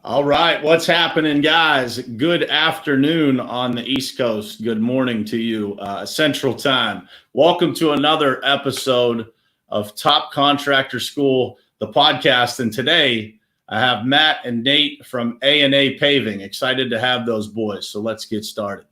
All right, what's happening, guys? Good afternoon on the East Coast. Good morning to you, Central Time. Welcome to another episode of Top Contractor School, the podcast. And today I have Matt and Nate from A&A Paving. Excited to have those boys. So let's get started.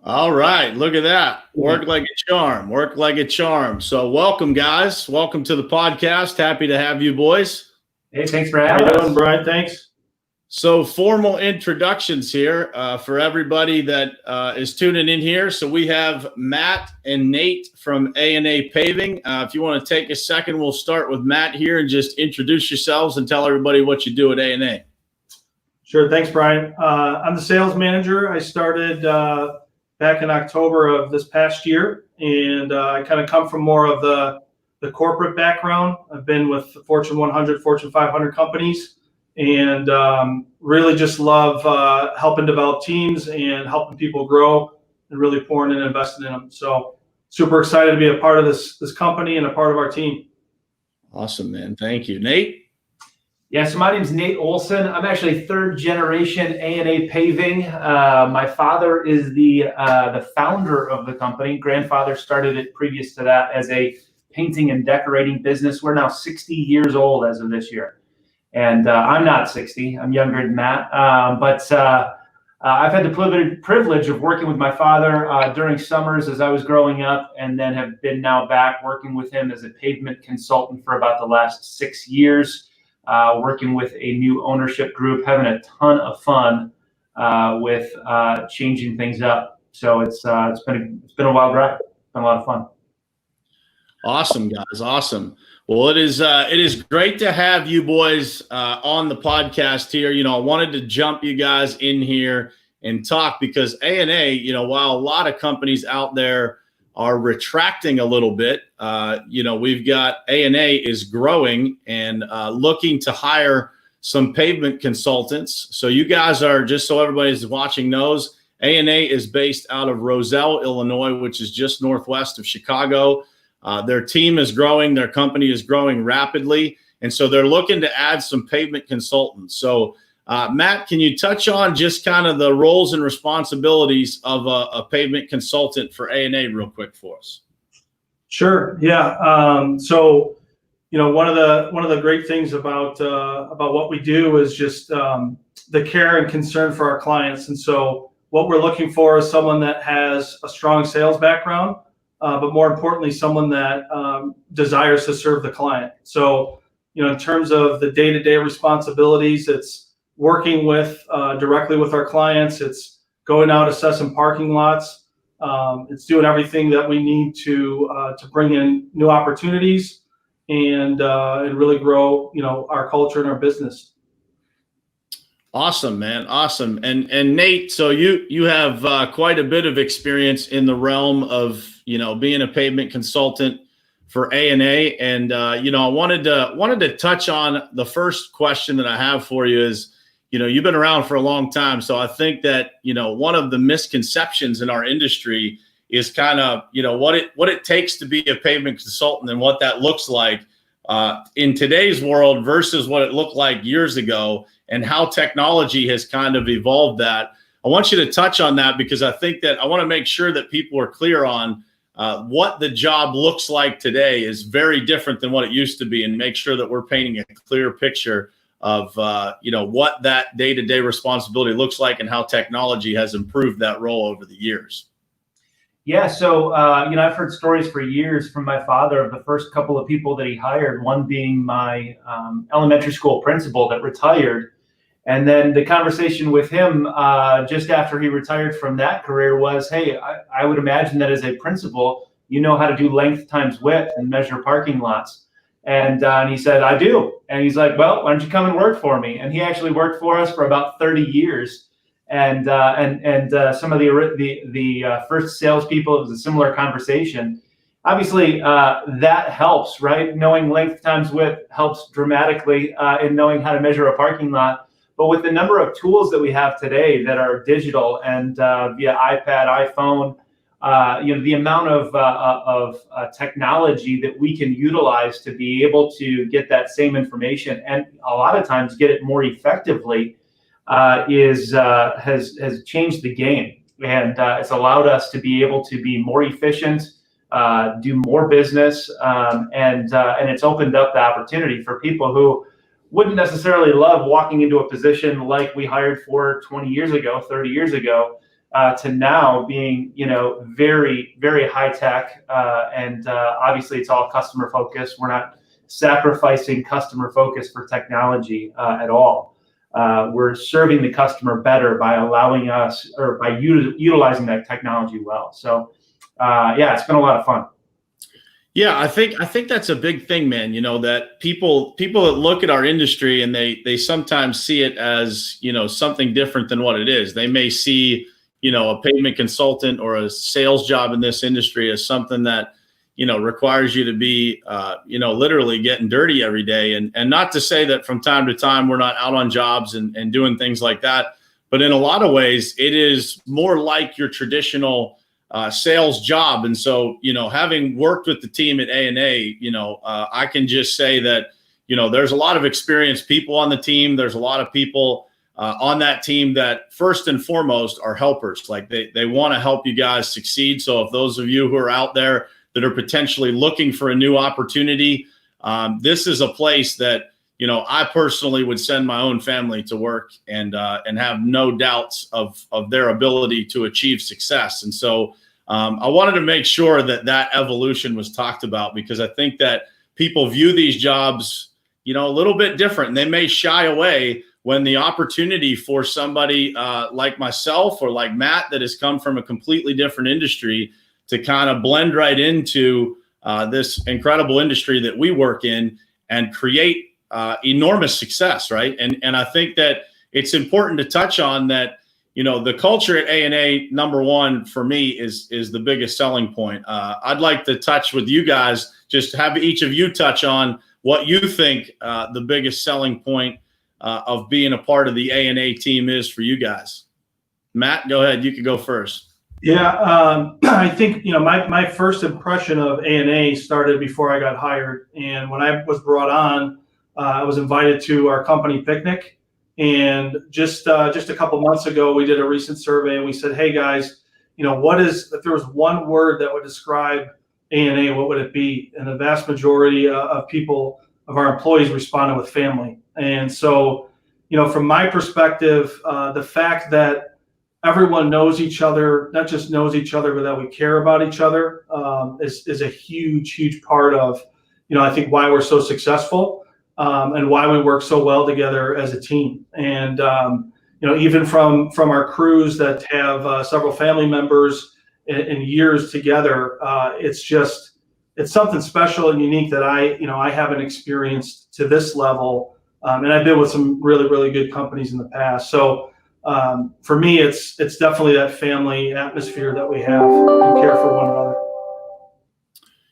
All right, look at that. Work like a charm. Work like a charm. So welcome, guys. Welcome to the podcast. Happy to have you boys. Hey, thanks for having us. How you doing, Brian? Thanks. So formal introductions here for everybody that is tuning in here. So we have Matt and Nate from A&A Paving. If you want to take a second, we'll start with Matt here and just introduce yourselves and tell everybody what you do at A&A. Sure. Thanks, Brian. I'm the sales manager. I started back in October of this past year, and I kind of come from more of the corporate background. I've been with the Fortune 100, Fortune 500 companies, and really just love helping develop teams and helping people grow and really pouring and investing in them. So super excited to be a part of this company and a part of our team. Awesome, man. Thank you. Nate? Yeah, so my name's Nate Olson. I'm actually third generation A&A Paving. My father is the founder of the company. Grandfather started it previous to that as a painting and decorating business. We're now 60 years old as of this year. And I'm not 60. I'm younger than Matt. But I've had the privilege of working with my father during summers as I was growing up, and then have been now back working with him as a pavement consultant for about the last 6 years. Working with a new ownership group, having a ton of fun with changing things up. So it's been a wild ride. It's been a lot of fun. Awesome, guys. Awesome. Well, it is great to have you boys on the podcast here. You know, I wanted to jump you guys in here and talk because A&A, you know, while a lot of companies out there are retracting a little bit, we've got A&A is growing and looking to hire some pavement consultants. So you guys are, just so everybody's watching knows, A&A is based out of Roselle, Illinois, which is just northwest of Chicago. Their team is growing. Their company is growing rapidly. And so they're looking to add some pavement consultants. So Matt, can you touch on just kind of the roles and responsibilities of a pavement consultant for A&A real quick for us? Sure. Yeah. So, you know, one of the great things about what we do is just the care and concern for our clients. And so what we're looking for is someone that has a strong sales background, but more importantly, someone that desires to serve the client. So, you know, in terms of the day-to-day responsibilities, it's working with directly with our clients. It's going out assessing parking lots. It's doing everything that we need to bring in new opportunities and really grow, you know, our culture and our business. Awesome, man. Awesome. And Nate, so you have quite a bit of experience in the realm of, you know, being a pavement consultant for A&A. And you know, I wanted to touch on the first question that I have for you is, you know, you've been around for a long time. So I think that, you know, one of the misconceptions in our industry is kind of, you know, what it takes to be a pavement consultant and what that looks like in today's world versus what it looked like years ago and how technology has kind of evolved that. I want you to touch on that because I think that I want to make sure that people are clear on what the job looks like today is very different than what it used to be, and make sure that we're painting a clear picture of you know, what that day-to-day responsibility looks like and how technology has improved that role over the years. Yeah, so you know, I've heard stories for years from my father of the first couple of people that he hired, one being my elementary school principal that retired. And then the conversation with him just after he retired from that career was, hey, I would imagine that as a principal, you know how to do length times width and measure parking lots. And he said, I do. And he's like, well, why don't you come and work for me? And he actually worked for us for about 30 years. And some of the first salespeople, it was a similar conversation. Obviously, that helps, right? Knowing length times width helps dramatically in knowing how to measure a parking lot. But with the number of tools that we have today that are digital and via iPad, iPhone, the amount of technology that we can utilize to be able to get that same information and a lot of times get it more effectively has changed the game, and it's allowed us to be able to be more efficient, do more business, and it's opened up the opportunity for people who wouldn't necessarily love walking into a position like we hired for 20 years ago, 30 years ago, to now being, very, very high tech. And obviously it's all customer focused. We're not sacrificing customer focus for technology at all. We're serving the customer better by allowing us or by utilizing that technology well. So it's been a lot of fun. Yeah, I think that's a big thing, man. That people that look at our industry and they sometimes see it as, something different than what it is. They may see, a pavement consultant or a sales job in this industry as something that, requires you to be, literally getting dirty every day. And not to say that from time to time we're not out on jobs and doing things like that. But in a lot of ways, it is more like your traditional sales job. And so, having worked with the team at A&A, I can just say that, there's a lot of experienced people on the team. There's a lot of people on that team that first and foremost are helpers. Like they want to help you guys succeed. So if those of you who are out there that are potentially looking for a new opportunity, this is a place that, I personally would send my own family to work and have no doubts of their ability to achieve success. And so I wanted to make sure that evolution was talked about, because I think that people view these jobs, a little bit different. And they may shy away when the opportunity for somebody like myself or like Matt that has come from a completely different industry to kind of blend right into this incredible industry that we work in and create enormous success, right? And I think that it's important to touch on that, the culture at A&A, number one, for me, is the biggest selling point. I'd like to touch with you guys, just have each of you touch on what you think the biggest selling point of being a part of the A&A team is for you guys. Matt, go ahead. You can go first. Yeah, I think, my first impression of A&A started before I got hired. And when I was brought on, I was invited to our company picnic. And just a couple months ago, we did a recent survey and we said, hey guys, if there was one word that would describe A&A, what would it be? And the vast majority of our employees responded with family. And so, from my perspective, the fact that everyone knows each other, not just knows each other, but that we care about each other is a huge, huge part of, I think why we're so successful and why we work so well together as a team. And, even from our crews that have several family members in years together, it's something special and unique that I haven't experienced to this level. And I've been with some really, really good companies in the past. So for me, it's definitely that family atmosphere that we have and care for one another.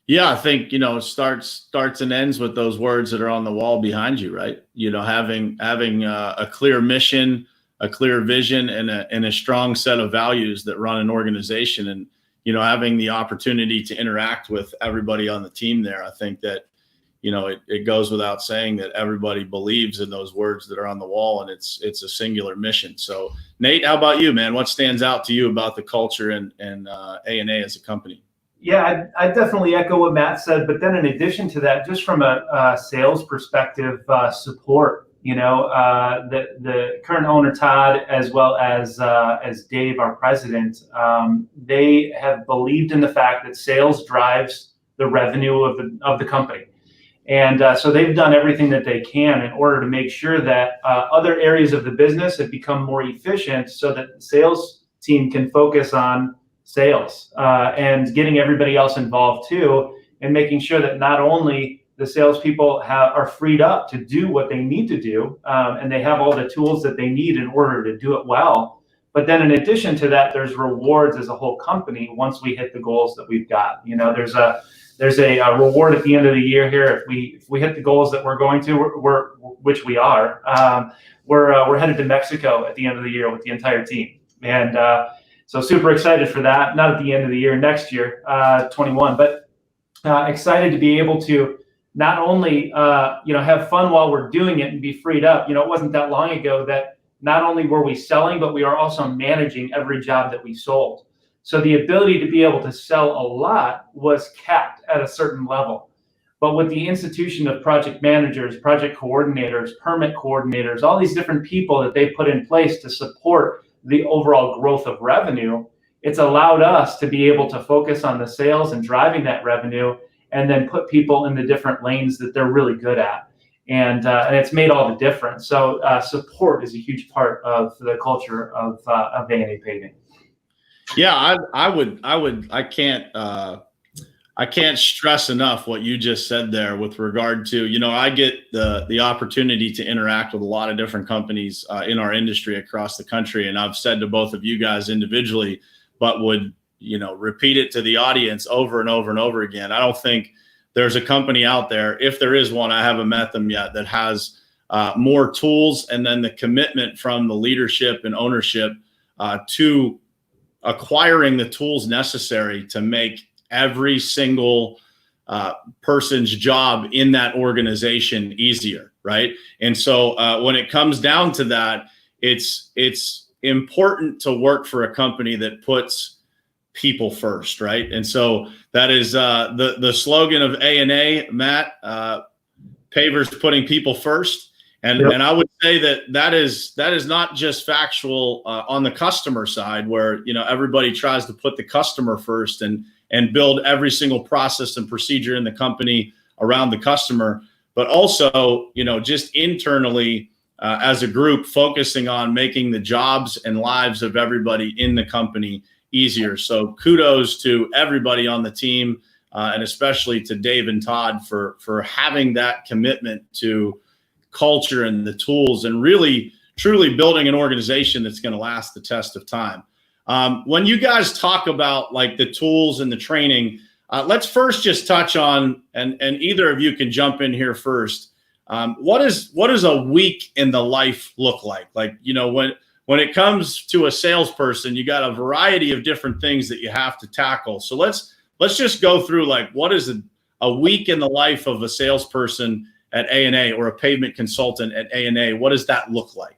Yeah, I think, it starts and ends with those words that are on the wall behind you, right? Having a clear mission, a clear vision, and a strong set of values that run an organization, and, having the opportunity to interact with everybody on the team there. I think that, it goes without saying that everybody believes in those words that are on the wall, and it's a singular mission. So Nate, how about you, man? What stands out to you about the culture and A&A as a company? Yeah, I definitely echo what Matt said, but then in addition to that, just from a sales perspective, support, the current owner, Todd, as well as Dave, our president, they have believed in the fact that sales drives the revenue of the company. And so they've done everything that they can in order to make sure that other areas of the business have become more efficient so that the sales team can focus on sales and getting everybody else involved too, and making sure that not only the salespeople are freed up to do what they need to do, and they have all the tools that they need in order to do it well. But then in addition to that, there's rewards as a whole company once we hit the goals that we've got. There's a reward at the end of the year here. If we hit the goals that we're going to, which we are, we're headed to Mexico at the end of the year with the entire team. And so super excited for that. Not at the end of the year, next year, 21, but excited to be able to not only have fun while we're doing it and be freed up. It wasn't that long ago that not only were we selling, but we are also managing every job that we sold. So the ability to be able to sell a lot was capped at a certain level. But with the institution of project managers, project coordinators, permit coordinators, all these different people that they put in place to support the overall growth of revenue, it's allowed us to be able to focus on the sales and driving that revenue, and then put people in the different lanes that they're really good at. And it's made all the difference. So support is a huge part of the culture of A&A Paving. Yeah, I can't stress enough what you just said there with regard to, I get the opportunity to interact with a lot of different companies in our industry across the country. And I've said to both of you guys individually, but would, repeat it to the audience over and over and over again. I don't think there's a company out there, if there is one, I haven't met them yet, that has more tools and then the commitment from the leadership and ownership to acquiring the tools necessary to make every single person's job in that organization easier, right? And so when it comes down to that, it's important to work for a company that puts people first, right? And so that is the slogan of A&A, Matt. Pavers putting people first. And Yep. And I would say that is not just factual on the customer side, where everybody tries to put the customer first and build every single process and procedure in the company around the customer, but also just internally as a group, focusing on making the jobs and lives of everybody in the company easier. So kudos to everybody on the team, and especially to Dave and Todd for having that commitment to culture and the tools, and really truly building an organization that's going to last the test of time. When you guys talk about like the tools and the training, let's first just touch on, and either of you can jump in here first. What does a week in the life look like? Like, when it comes to a salesperson, you got a variety of different things that you have to tackle. So let's just go through, like, what is a week in the life of a salesperson at A&A, or a pavement consultant at A&A? What does that look like?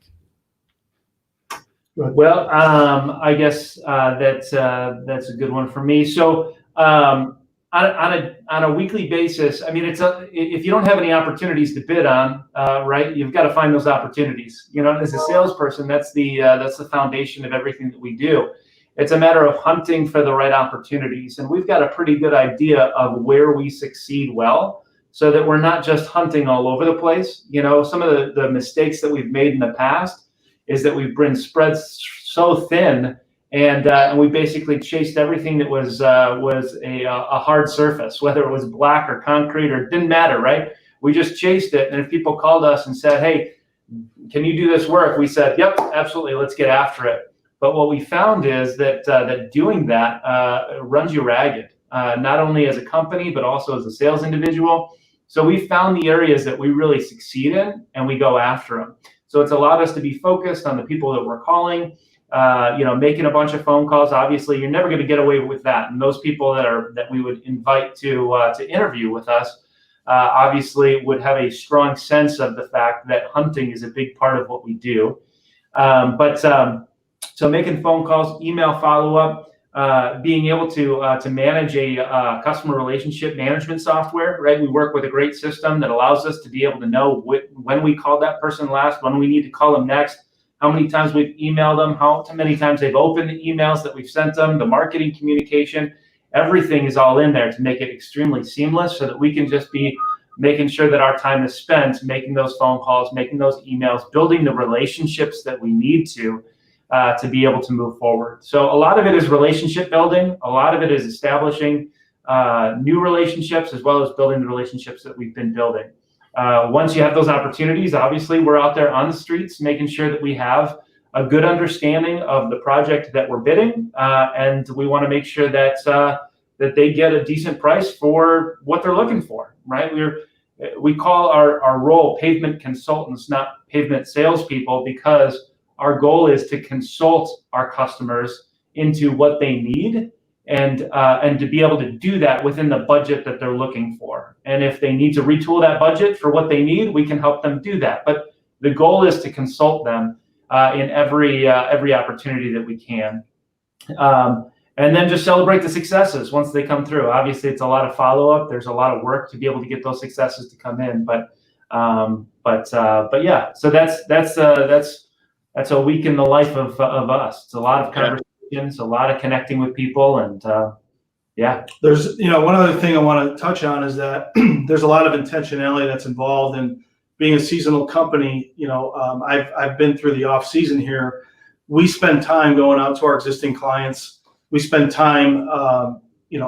Well, I guess that's a good one for me. So on a weekly basis, I mean, if you don't have any opportunities to bid on, right, you've got to find those opportunities. As a salesperson, that's the foundation of everything that we do. It's a matter of hunting for the right opportunities, and we've got a pretty good idea of where we succeed well, so that we're not just hunting all over the place. Some of the mistakes that we've made in the past is that we've been spread so thin, and we basically chased everything that was a hard surface, whether it was black or concrete, or it didn't matter, right? We just chased it, and if people called us and said, "Hey, can you do this work?" we said, "Yep, absolutely, let's get after it." But what we found is that doing that runs you ragged, not only as a company, but also as a sales individual. So we found the areas that we really succeed in, and we go after them. So it's allowed us to be focused on the people that we're calling, making a bunch of phone calls. Obviously, you're never going to get away with that. And those people that we would invite to interview with us, obviously would have a strong sense of the fact that hunting is a big part of what we do. So making phone calls, email follow-up, being able to manage a customer relationship management software, right? We work with a great system that allows us to be able to know when we called that person last, when we need to call them next, how many times we've emailed them, how many times they've opened the emails that we've sent them, the marketing communication. Everything is all in there to make it extremely seamless, so that we can just be making sure that our time is spent making those phone calls, making those emails, building the relationships that we need to be able to move forward. So a lot of it is relationship building. A lot of it is establishing new relationships as well as building the relationships that we've been building. Once you have those opportunities, obviously we're out there on the streets making sure that we have a good understanding of the project that we're bidding, and we want to make sure that that they get a decent price for what they're looking for, right? We call our role pavement consultants, not pavement salespeople, because our goal is to consult our customers into what they need, and to be able to do that within the budget that they're looking for. And if they need to retool that budget for what they need, we can help them do that. But the goal is to consult them in every opportunity that we can. And then just celebrate the successes once they come through. Obviously, it's a lot of follow-up. There's a lot of work to be able to get those successes to come in. But yeah, so that's a week in the life of us. It's a lot of conversations, a lot of connecting with people, and yeah. There's, one other thing I want to touch on is that there's a lot of intentionality that's involved in being a seasonal company. I've been through the off season here. We spend time going out to our existing clients. We spend time,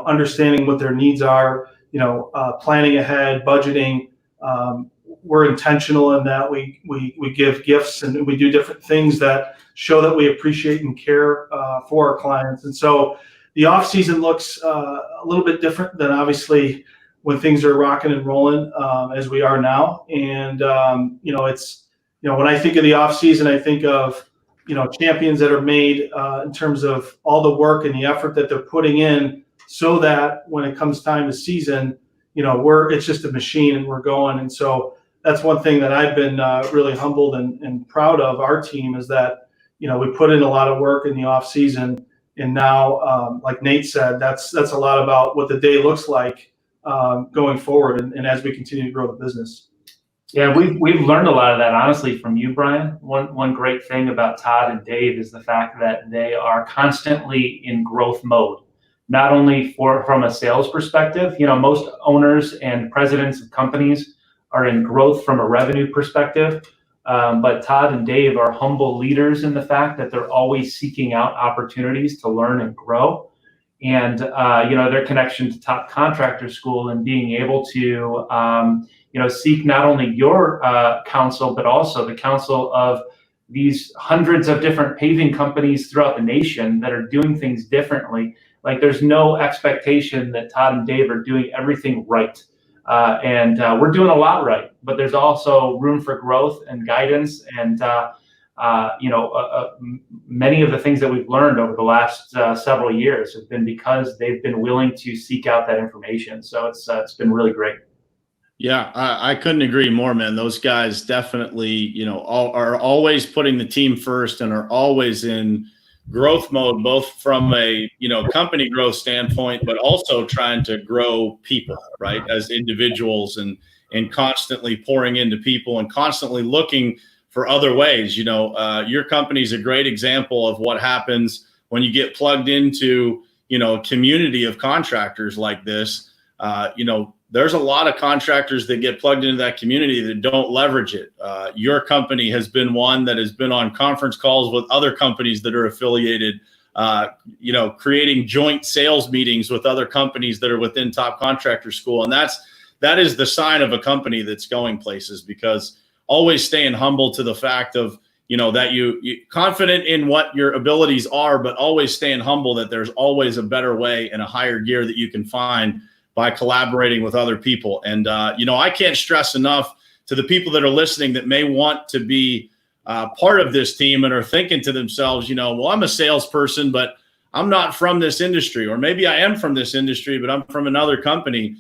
understanding what their needs are, planning ahead, budgeting. We're intentional in that we give gifts and we do different things that show that we appreciate and care for our clients. And so the off season looks a little bit different than obviously when things are rocking and rolling as we are now. And it's when I think of the off season, I think of champions that are made in terms of all the work and the effort that they're putting in, so that when it comes time to season, it's just a machine and we're going. And so that's one thing that I've been really humbled and proud of our team, is that we put in a lot of work in the off season, and now like Nate said, that's a lot about what the day looks like going forward, and as we continue to grow the business. Yeah, we've learned a lot of that, honestly, from you, Brian. One great thing about Todd and Dave is the fact that they are constantly in growth mode, not only from a sales perspective. Most owners and presidents of companies are in growth from a revenue perspective, but Todd and Dave are humble leaders in the fact that they're always seeking out opportunities to learn and grow. And their connection to Top Contractor School and being able to seek not only your counsel, but also the counsel of these hundreds of different paving companies throughout the nation that are doing things differently. Like, there's no expectation that Todd and Dave are doing everything right. And we're doing a lot right, but there's also room for growth and guidance. And, many of the things that we've learned over the last several years have been because they've been willing to seek out that information. So it's been really great. Yeah, I couldn't agree more, man. Those guys definitely, are always putting the team first and are always in growth mode, both from a, company growth standpoint, but also trying to grow people, right, as individuals, and constantly pouring into people and constantly looking for other ways. Your company's a great example of what happens when you get plugged into, a community of contractors like this. There's a lot of contractors that get plugged into that community that don't leverage it. Your company has been one that has been on conference calls with other companies that are affiliated, creating joint sales meetings with other companies that are within Top Contractor School. And that is the sign of a company that's going places, because always staying humble to the fact of, that you confident in what your abilities are, but always staying humble that there's always a better way and a higher gear that you can find by collaborating with other people. And, I can't stress enough to the people that are listening that may want to be part of this team and are thinking to themselves, well, I'm a salesperson, but I'm not from this industry, or maybe I am from this industry, but I'm from another company.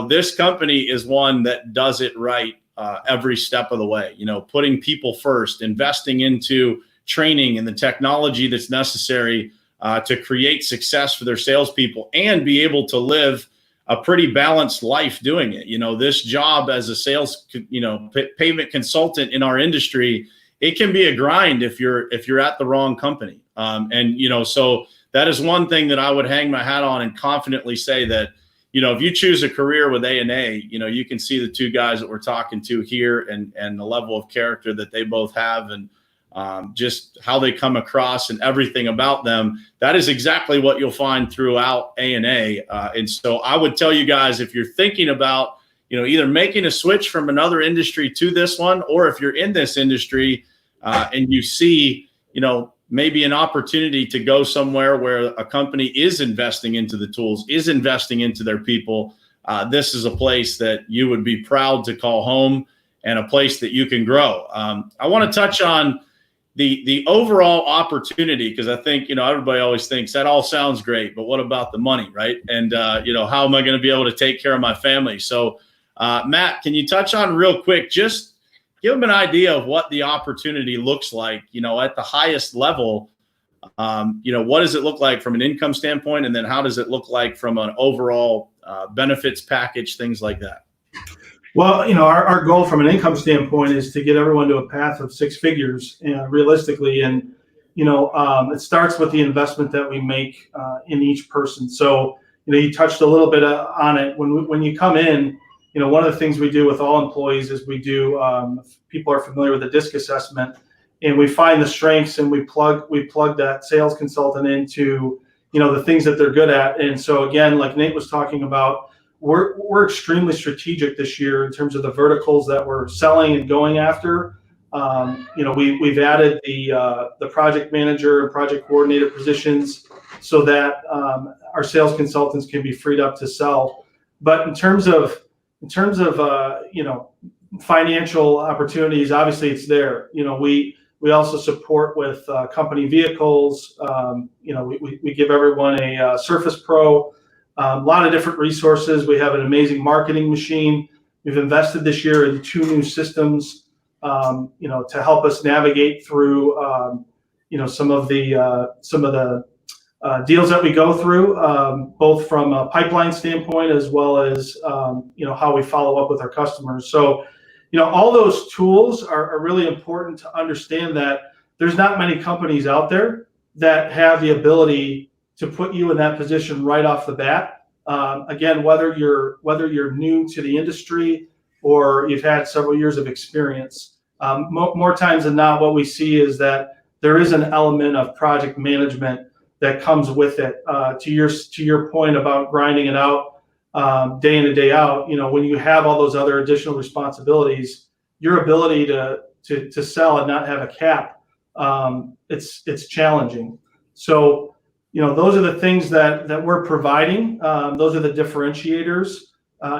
This company is one that does it right every step of the way, putting people first, investing into training and the technology that's necessary to create success for their salespeople and be able to live a pretty balanced life doing it. This job as a sales, pavement consultant in our industry, it can be a grind if you're at the wrong company. So that is one thing that I would hang my hat on and confidently say that, if you choose a career with A&A, you can see the two guys that we're talking to here and the level of character that they both have. And just how they come across and everything about them. That is exactly what you'll find throughout A&A. And so I would tell you guys, if you're thinking about, either making a switch from another industry to this one, or if you're in this industry and you see, maybe an opportunity to go somewhere where a company is investing into the tools, is investing into their people, this is a place that you would be proud to call home and a place that you can grow. I want to touch on the overall opportunity, because I think, everybody always thinks that all sounds great, but what about the money, right? And, how am I going to be able to take care of my family? So, Matt, can you touch on real quick, just give them an idea of what the opportunity looks like, at the highest level. What does it look like from an income standpoint? And then how does it look like from an overall benefits package, things like that? Well, our goal from an income standpoint is to get everyone to a path of six figures, realistically. And, it starts with the investment that we make in each person. So, you touched a little bit on it. When you come in, one of the things we do with all employees is we do, people are familiar with the DISC assessment, and we find the strengths and we plug that sales consultant into, the things that they're good at. And so again, like Nate was talking about, we're extremely strategic this year in terms of the verticals that we're selling and going after. We've added the project manager and project coordinator positions so that our sales consultants can be freed up to sell. But in terms of financial opportunities, obviously it's there. We also support with company vehicles. We give everyone a Surface Pro, a lot of different resources. We have an amazing marketing machine. We've invested this year in 2 new systems, to help us navigate through, some of the deals that we go through, both from a pipeline standpoint as well as, how we follow up with our customers. So, all those tools are really important to understand that there's not many companies out there that have the ability to put you in that position right off the bat. Again, whether you're new to the industry or you've had several years of experience, more times than not, what we see is that there is an element of project management that comes with it. To your point about grinding it out day in and day out, when you have all those other additional responsibilities, your ability to sell and not have a cap, it's challenging. So, those are the things that we're providing. Those are the differentiators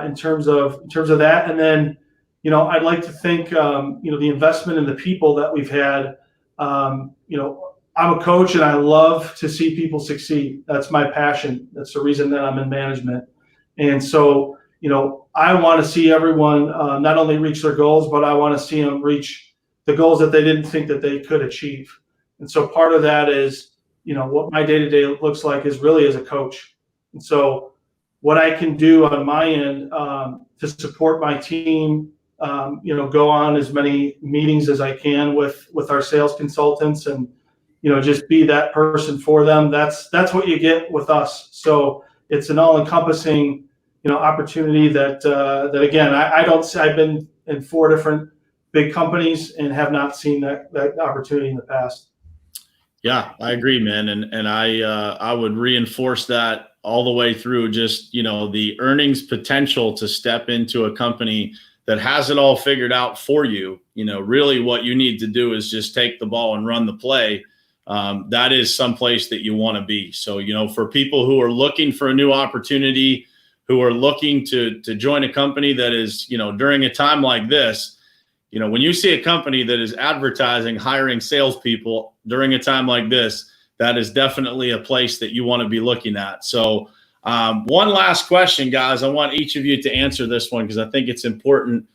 in terms of that. And then, I'd like to think, the investment in the people that we've had. I'm a coach and I love to see people succeed. That's my passion. That's the reason that I'm in management. And so, I want to see everyone not only reach their goals, but I want to see them reach the goals that they didn't think that they could achieve. And so part of that is, what my day-to-day looks like is really as a coach. And so what I can do on my end to support my team, go on as many meetings as I can with our sales consultants and, just be that person for them. That's what you get with us. So it's an all-encompassing, opportunity that again, I've been in 4 different big companies and have not seen that opportunity in the past. Yeah, I agree, man. And I would reinforce that all the way through, just, the earnings potential to step into a company that has it all figured out for you. Really what you need to do is just take the ball and run the play. That is someplace that you want to be. So, for people who are looking for a new opportunity, who are looking to join a company that is, during a time like this, when you see a company that is advertising, hiring salespeople during a time like this, that is definitely a place that you want to be looking at. So one last question, guys. I want each of you to answer this one because I think it's important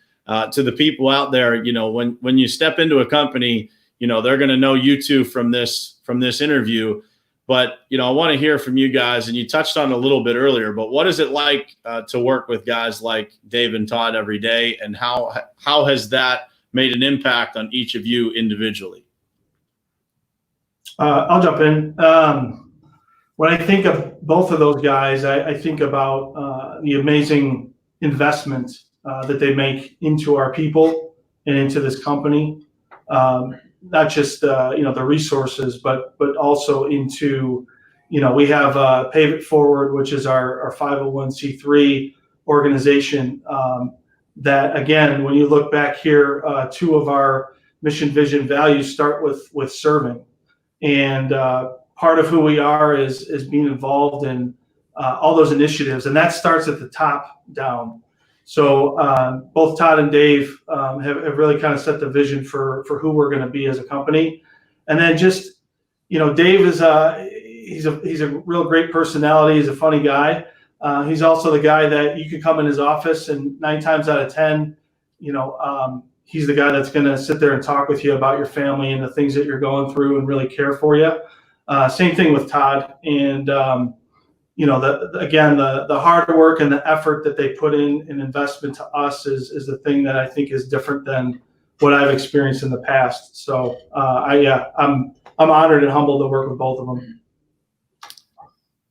to the people out there. When you step into a company, they're going to know you two from this interview. But, I want to hear from you guys, and you touched on it a little bit earlier, but what is it like to work with guys like Dave and Todd every day, and how has that made an impact on each of you individually? I'll jump in. When I think of both of those guys, I think about the amazing investment that they make into our people and into this company. not just the resources, but also into, we have Pave It Forward, which is our 501c3 organization. That again, when you look back here, two of our mission, vision, values start with serving, and part of who we are is being involved in all those initiatives, and that starts at the top down. So both Todd and Dave have really kind of set the vision for who we're going to be as a company, and then just Dave is he's a real great personality. He's a funny guy. He's also the guy that you could come in his office and 9 times out of 10, he's the guy that's going to sit there and talk with you about your family and the things that you're going through and really care for you. Same thing with Todd. And, the hard work and the effort that they put in investment to us is the thing that I think is different than what I've experienced in the past. So I'm honored and humbled to work with both of them.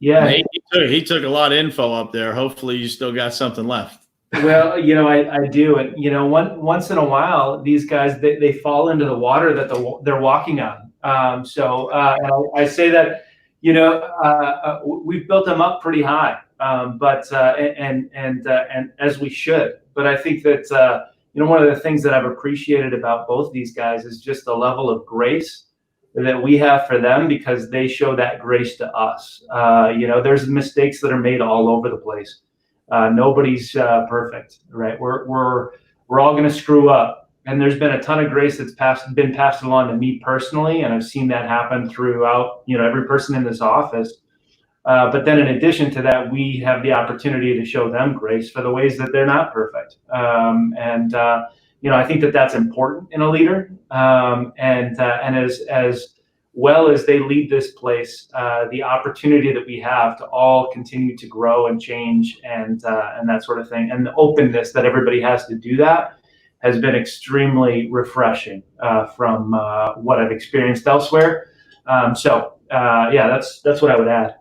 Yeah, he took a lot of info up there. Hopefully you still got something left. Well, I do. And, once in a while, these guys, they fall into the water that they're walking on. So I say that, we've built them up pretty high, but as we should. But I think that, one of the things that I've appreciated about both these guys is just the level of grace that we have for them, because they show that grace to us. There's mistakes that are made all over the place. Nobody's perfect, right? We're all going to screw up, and there's been a ton of grace that's been passed along to me personally, and I've seen that happen throughout every person in this office. But then in addition to that, we have the opportunity to show them grace for the ways that they're not perfect. I think that that's important in a leader. And as well as they lead this place, the opportunity that we have to all continue to grow and change and that sort of thing, and the openness that everybody has to do that has been extremely refreshing from what I've experienced elsewhere. That's what I would add.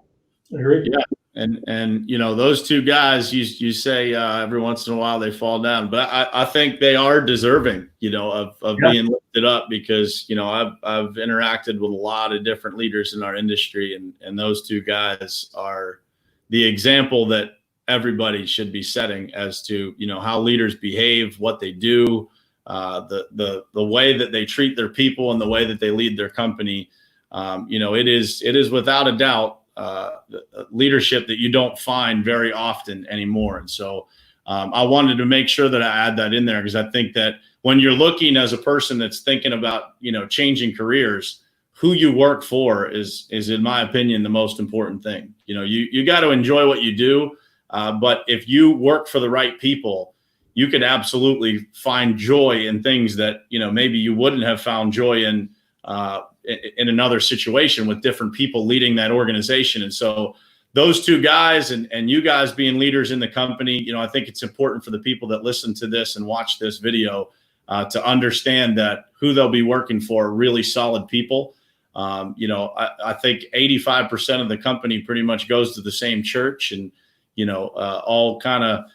Yeah. And those two guys, you say every once in a while they fall down, but I think they are deserving, of being lifted up, because I've interacted with a lot of different leaders in our industry, and those two guys are the example that everybody should be setting as to how leaders behave, what they do, the way that they treat their people, and the way that they lead their company. It is without a doubt leadership that you don't find very often anymore. And so I wanted to make sure that I add that in there, because I think that when you're looking as a person that's thinking about, changing careers, who you work for is in my opinion, the most important thing. You got to enjoy what you do. But if you work for the right people, you can absolutely find joy in things that, maybe you wouldn't have found joy in another situation with different people leading that organization. And so those two guys and you guys being leaders in the company, I think it's important for the people that listen to this and watch this video to understand that who they'll be working for are really solid people. I think 85% of the company pretty much goes to the same church, and, all kind of,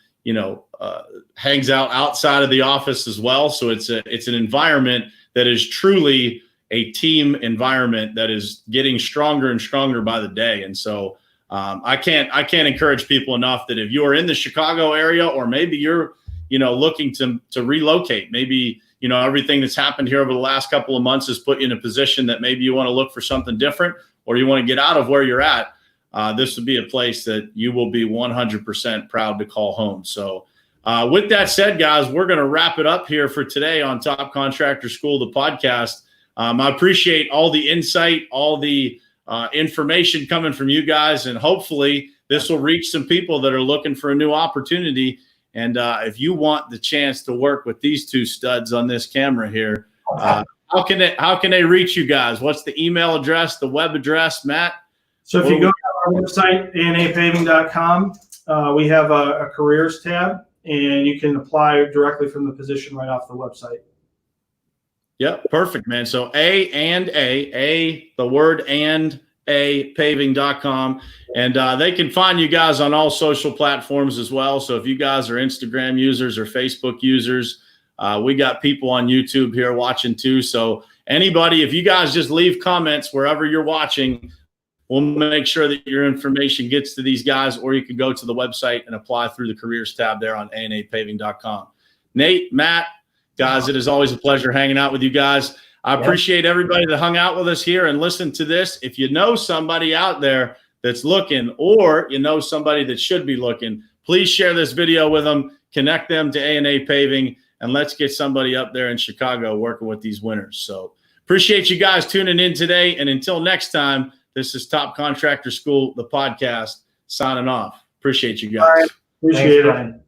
hangs out outside of the office as well. So it's an environment that is truly a team environment that is getting stronger and stronger by the day. And so I can't encourage people enough that if you are in the Chicago area, or maybe you're, looking to relocate, maybe, everything that's happened here over the last couple of months has put you in a position that maybe you want to look for something different, or you want to get out of where you're at. This would be a place that you will be 100% proud to call home. So with that said, guys, we're going to wrap it up here for today on Top Contractor School, the podcast. I appreciate all the insight, all the information coming from you guys, and hopefully this will reach some people that are looking for a new opportunity. And if you want the chance to work with these two studs on this camera here, how can they reach you guys? What's the email address, the web address, Matt? So if you go to our website, A&APaving.com, we have a careers tab, and you can apply directly from the position right off the website. Yep, perfect, man. So the word and paving.com, and they can find you guys on all social platforms as well. So if you guys are Instagram users or Facebook users, we got people on YouTube here watching too. So anybody, if you guys just leave comments wherever you're watching, we'll make sure that your information gets to these guys, or you can go to the website and apply through the careers tab there on AandAPaving.com. Nate, Matt, guys, it is always a pleasure hanging out with you guys. I appreciate everybody that hung out with us here and listened to this. If you know somebody out there that's looking, or you know somebody that should be looking, please share this video with them, connect them to A&A Paving, and let's get somebody up there in Chicago working with these winners. So appreciate you guys tuning in today. And until next time, this is Top Contractor School, the podcast, signing off. Appreciate you guys. Appreciate it.